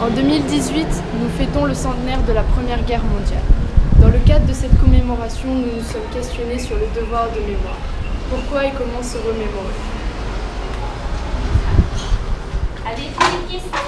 En 2018, nous fêtons le centenaire de la Première Guerre mondiale. Dans le cadre de cette commémoration, nous nous sommes questionnés sur le devoir de mémoire. Pourquoi et comment se remémorer? Avez-vous une question?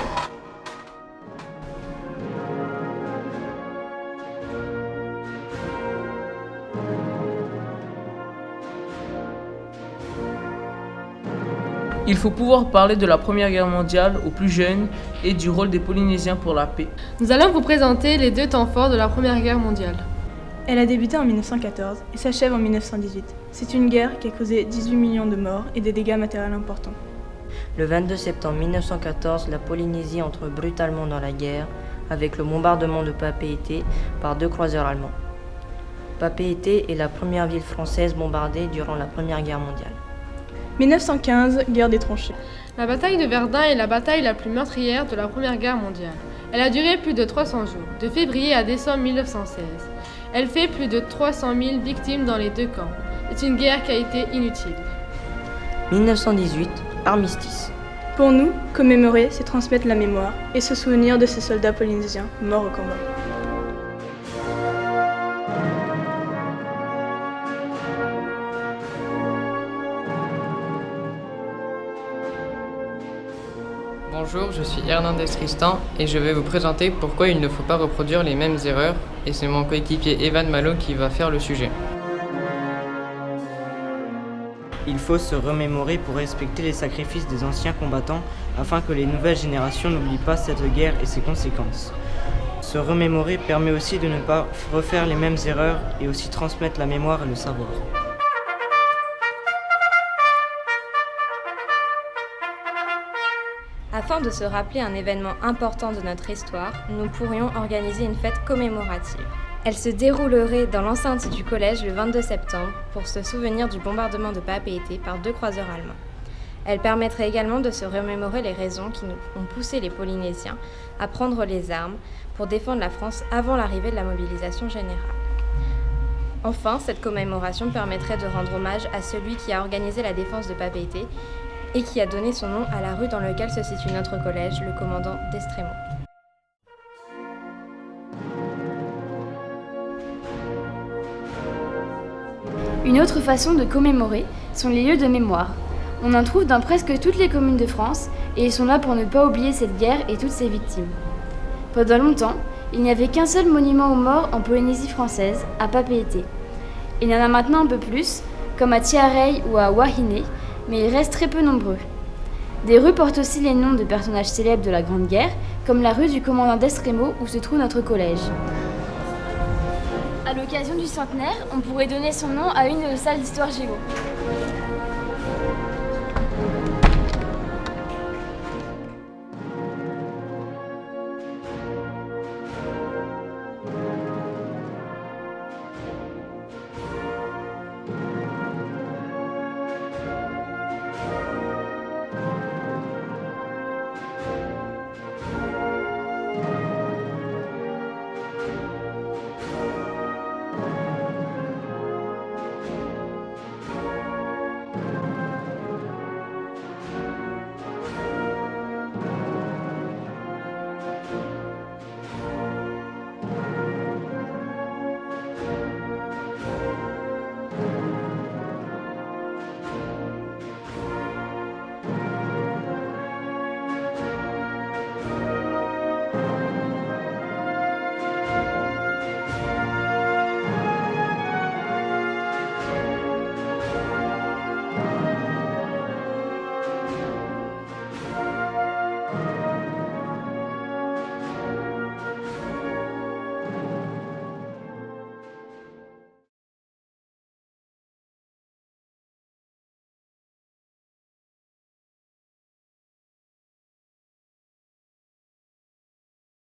Il faut pouvoir parler de la Première Guerre mondiale aux plus jeunes et du rôle des Polynésiens pour la paix. Nous allons vous présenter les deux temps forts de la Première Guerre mondiale. Elle a débuté en 1914 et s'achève en 1918. C'est une guerre qui a causé 18 millions de morts et des dégâts matériels importants. Le 22 septembre 1914, la Polynésie entre brutalement dans la guerre avec le bombardement de Papeete par 2 croiseurs allemands. Papeete est la première ville française bombardée durant la Première Guerre mondiale. 1915, guerre des tranchées. La bataille de Verdun est la bataille la plus meurtrière de la Première Guerre mondiale. Elle a duré plus de 300 jours, de février à décembre 1916. Elle fait plus de 300 000 victimes dans les deux camps. C'est une guerre qui a été inutile. 1918, armistice. Pour nous, commémorer, c'est transmettre la mémoire et se souvenir de ces soldats polynésiens morts au combat. Bonjour, je suis Hernandez Tristan et je vais vous présenter pourquoi il ne faut pas reproduire les mêmes erreurs, et c'est mon coéquipier Evan Malo qui va faire le sujet. Il faut se remémorer pour respecter les sacrifices des anciens combattants afin que les nouvelles générations n'oublient pas cette guerre et ses conséquences. Se remémorer permet aussi de ne pas refaire les mêmes erreurs et aussi transmettre la mémoire et le savoir. Afin de se rappeler un événement important de notre histoire, nous pourrions organiser une fête commémorative. Elle se déroulerait dans l'enceinte du collège le 22 septembre pour se souvenir du bombardement de Papeete par 2 croiseurs allemands. Elle permettrait également de se remémorer les raisons qui ont poussé les Polynésiens à prendre les armes pour défendre la France avant l'arrivée de la mobilisation générale. Enfin, cette commémoration permettrait de rendre hommage à celui qui a organisé la défense de Papeete et qui a donné son nom à la rue dans laquelle se situe notre collège, le commandant d'Estremo. Une autre façon de commémorer sont les lieux de mémoire. On en trouve dans presque toutes les communes de France et ils sont là pour ne pas oublier cette guerre et toutes ses victimes. Pendant longtemps, il n'y avait qu'un seul monument aux morts en Polynésie française, à Papeete. Il y en a maintenant un peu plus, comme à Tiaray ou à Wahine, mais ils restent très peu nombreux. Des rues portent aussi les noms de personnages célèbres de la Grande Guerre, comme la rue du commandant d'Estremo où se trouve notre collège. À l'occasion du centenaire, on pourrait donner son nom à une de nos salles d'histoire géo.